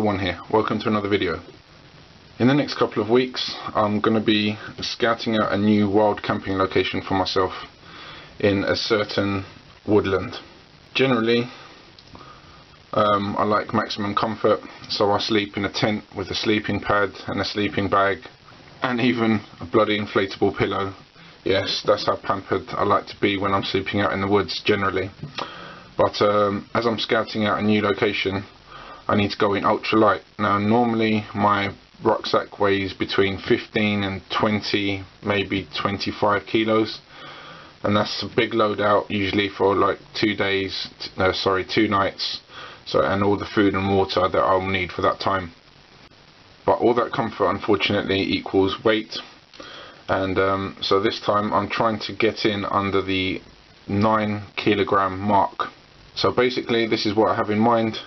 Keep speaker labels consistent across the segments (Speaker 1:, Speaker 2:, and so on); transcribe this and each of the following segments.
Speaker 1: One here. Welcome to another video. In the next couple of weeks I'm going to be scouting out a new wild camping location for myself in a certain woodland. Generally I like maximum comfort, so I sleep in a tent with a sleeping pad and a sleeping bag and even a bloody inflatable pillow. Yes, that's how pampered I like to be when I'm sleeping out in the woods generally. But as I'm scouting out a new location, I need to go in ultralight. Now normally my rucksack weighs between 15 and 20, maybe 25 kilos, and that's a big load out usually for like 2 nights, so, and all the food and water that I'll need for that time. But all that comfort unfortunately equals weight, and so this time I'm trying to get in under the 9 kilogram mark. So basically this is what I have in mind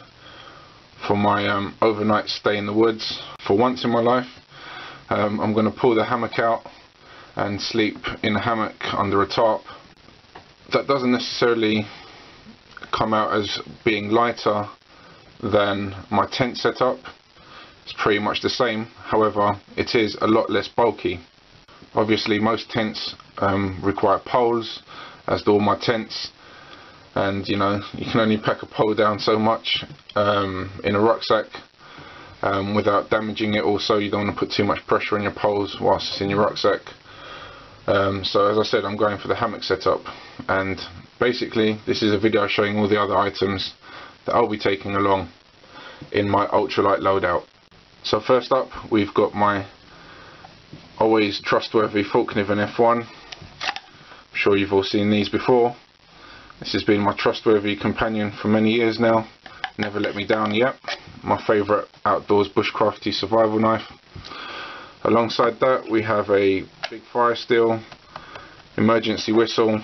Speaker 1: for my overnight stay in the woods. For once in my life I'm going to pull the hammock out and sleep in a hammock under a tarp. That doesn't necessarily come out as being lighter than my tent setup. It's pretty much the same, however it is a lot less bulky. Obviously most tents require poles, as do all my tents, and you know, you can only pack a pole down so much in a rucksack without damaging it. Also, you don't want to put too much pressure on your poles whilst it's in your rucksack. So as I said, I'm going for the hammock setup, and basically this is a video showing all the other items that I'll be taking along in my ultralight loadout. So first up, we've got my always trustworthy Falkniven F1. I'm sure you've all seen these before. This has been my trustworthy companion for many years now, never let me down yet. My favourite outdoors bushcrafty survival knife. Alongside that we have a big fire steel, emergency whistle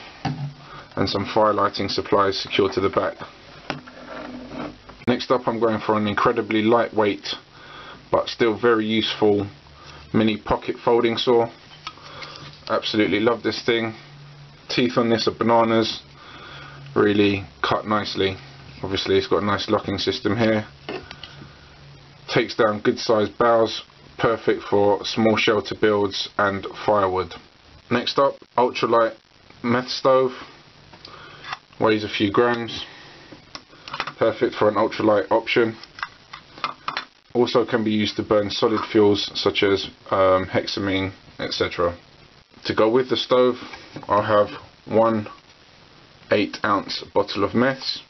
Speaker 1: and some fire lighting supplies secured to the back. Next up I'm going for an incredibly lightweight but still very useful mini pocket folding saw. Absolutely love this thing. Teeth on this are bananas. Really cut nicely. Obviously it's got a nice locking system here. Takes down good sized boughs, perfect for small shelter builds and firewood. Next up, ultralight meth stove. Weighs a few grams. Perfect for an ultralight option. Also can be used to burn solid fuels such as hexamine, etc. To go with the stove I'll have one 8-ounce bottle of meths.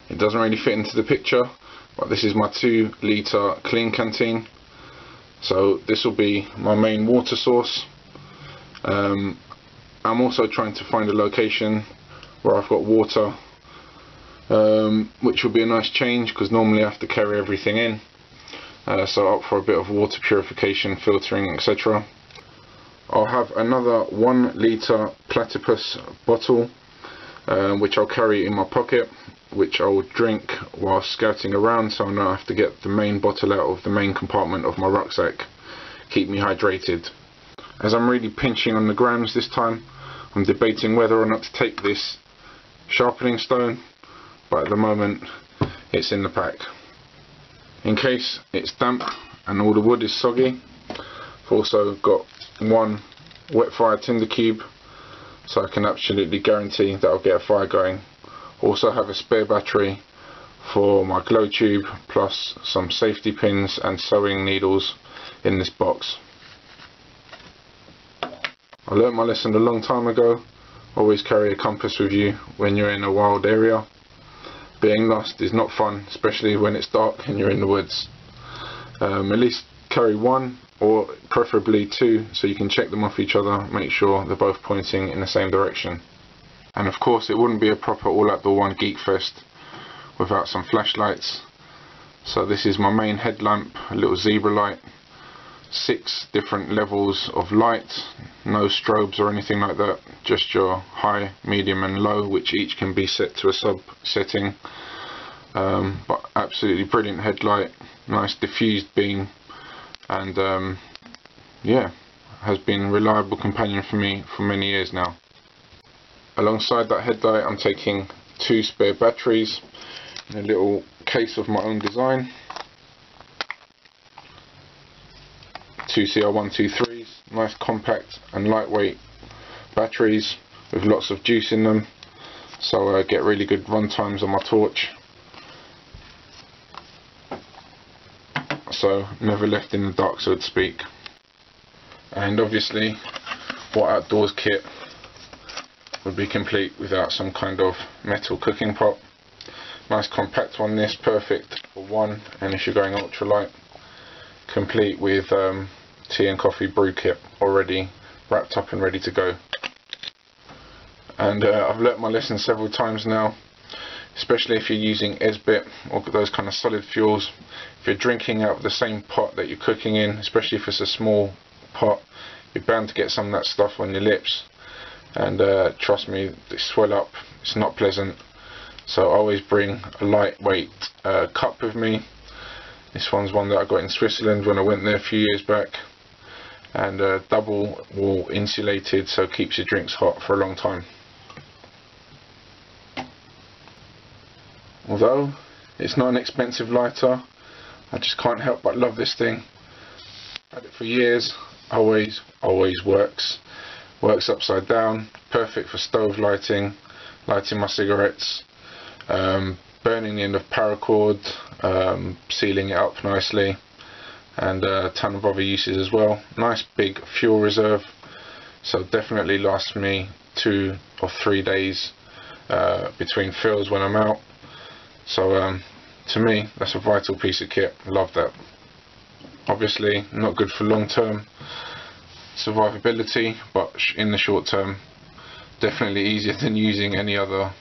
Speaker 1: It doesn't really fit into the picture, but this is my 2-litre clean canteen, so this will be my main water source. I'm also trying to find a location where I've got water, which will be a nice change because normally I have to carry everything in, so up for a bit of water purification, filtering, etc. I'll have another 1-litre platypus bottle which I'll carry in my pocket, which I will drink while scouting around, so I don't have to get the main bottle out of the main compartment of my rucksack. Keep me hydrated. As I'm really pinching on the grams this time, I'm debating whether or not to take this sharpening stone, but at the moment it's in the pack. In case it's damp and all the wood is soggy, I've also got one wet fire tinder cube, so I can absolutely guarantee that I'll get a fire going. Also have a spare battery for my glow tube, plus some safety pins and sewing needles in this box. I learnt my lesson a long time ago. Always carry a compass with you when you're in a wild area. Being lost is not fun, especially when it's dark and you're in the woods. At least carry one, or preferably 2, so you can check them off each other, make sure they're both pointing in the same direction. And of course it wouldn't be a proper all outdoor one geek fest without some flashlights. So this is my main headlamp, a little zebra light, 6 different levels of light, no strobes or anything like that, just your high, medium and low, which each can be set to a sub setting. But absolutely brilliant headlight, nice diffused beam, and yeah, has been a reliable companion for me for many years now. Alongside that headlight I'm taking 2 spare batteries in a little case of my own design. two CR123s, nice compact and lightweight batteries with lots of juice in them, so get really good run times on my torch. So never left in the dark, so to speak. And obviously, what outdoors kit would be complete without some kind of metal cooking pot? Nice compact one, this perfect for one, and if you're going ultralight, complete with tea and coffee brew kit already wrapped up and ready to go. And I've learnt my lesson several times now, especially if you're using Esbit or those kind of solid fuels. If you're drinking out of the same pot that you're cooking in, especially if it's a small pot, you're bound to get some of that stuff on your lips, and trust me, they swell up. It's not pleasant. So I always bring a lightweight cup with me. This one's one that I got in Switzerland when I went there a few years back, and double wall insulated, so it keeps your drinks hot for a long time. Although it's not an expensive lighter, I just can't help but love this thing. Had it for years, always works. Works upside down, perfect for stove lighting, lighting my cigarettes, burning the end of paracord, sealing it up nicely, and a ton of other uses as well. Nice big fuel reserve, so definitely lasts me 2 or 3 days between fills when I'm out. So to me, that's a vital piece of kit. Love that. Obviously not good for long-term survivability, but in the short term, definitely easier than using any other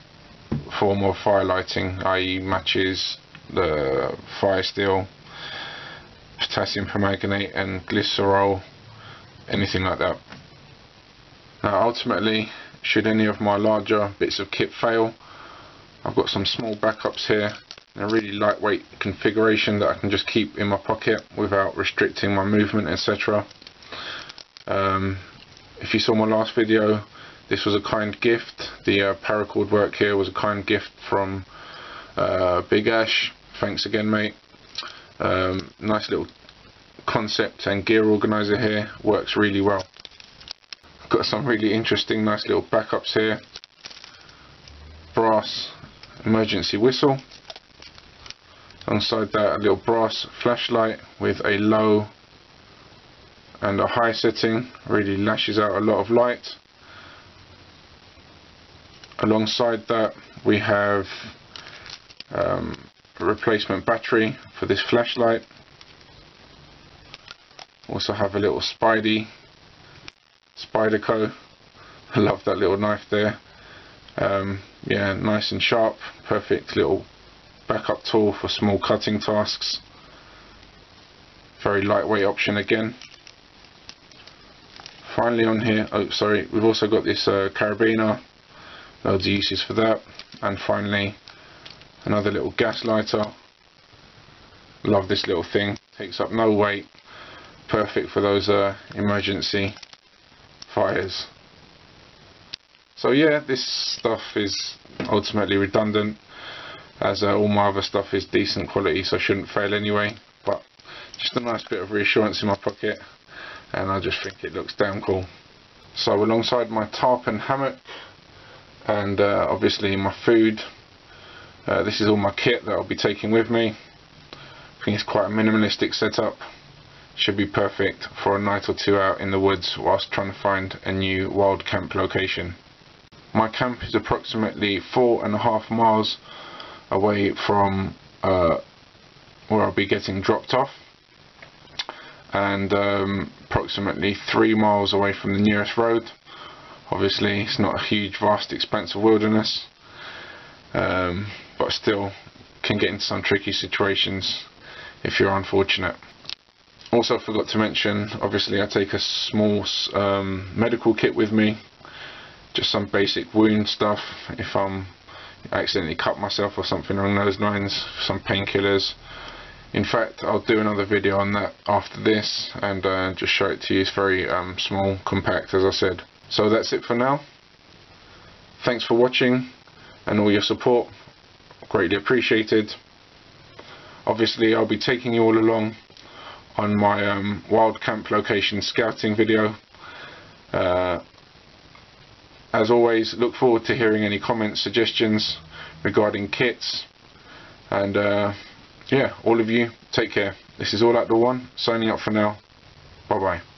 Speaker 1: form of fire lighting, i.e. matches, the fire steel, potassium permanganate and glycerol, anything like that. Now ultimately, should any of my larger bits of kit fail, I've got some small backups here in a really lightweight configuration that I can just keep in my pocket without restricting my movement, etc. If you saw my last video, this was a kind gift. The paracord work here was a kind gift from Big Ash. Thanks again, mate. Nice little concept and gear organizer here, works really well. Got some really interesting nice little backups here. Brass emergency whistle. Alongside that, a little brass flashlight with a low and a high setting, really lashes out a lot of light. Alongside that, we have a replacement battery for this flashlight. Also have a little Spyderco. I love that little knife there. Yeah, nice and sharp, perfect little backup tool for small cutting tasks. Very lightweight option again. Finally on here, oh sorry, we've also got this carabiner, loads of uses for that. And finally another little gas lighter. Love this little thing, takes up no weight, perfect for those emergency fires. So yeah, this stuff is ultimately redundant, as all my other stuff is decent quality, so shouldn't fail anyway, but just a nice bit of reassurance in my pocket, and I just think it looks damn cool. So alongside my tarp and hammock, and obviously my food, this is all my kit that I'll be taking with me. I think it's quite a minimalistic setup. Should be perfect for a night or two out in the woods whilst trying to find a new wild camp location. My camp is approximately 4.5 miles away from where I'll be getting dropped off, and approximately 3 miles away from the nearest road. Obviously it's not a huge vast expanse of wilderness, but still can get into some tricky situations if you're unfortunate. Also forgot to mention, obviously I take a small medical kit with me, just some basic wound stuff if I accidentally cut myself or something along those lines, some painkillers. In fact, I'll do another video on that after this and just show it to you. It's very small, compact, as I said. So that's it for now. Thanks for watching and all your support, greatly appreciated. Obviously I'll be taking you all along on my wild camp location scouting video. As always, look forward to hearing any comments, suggestions regarding kits, and yeah, all of you, take care. This is All Outdoor One, signing up for now. Bye bye.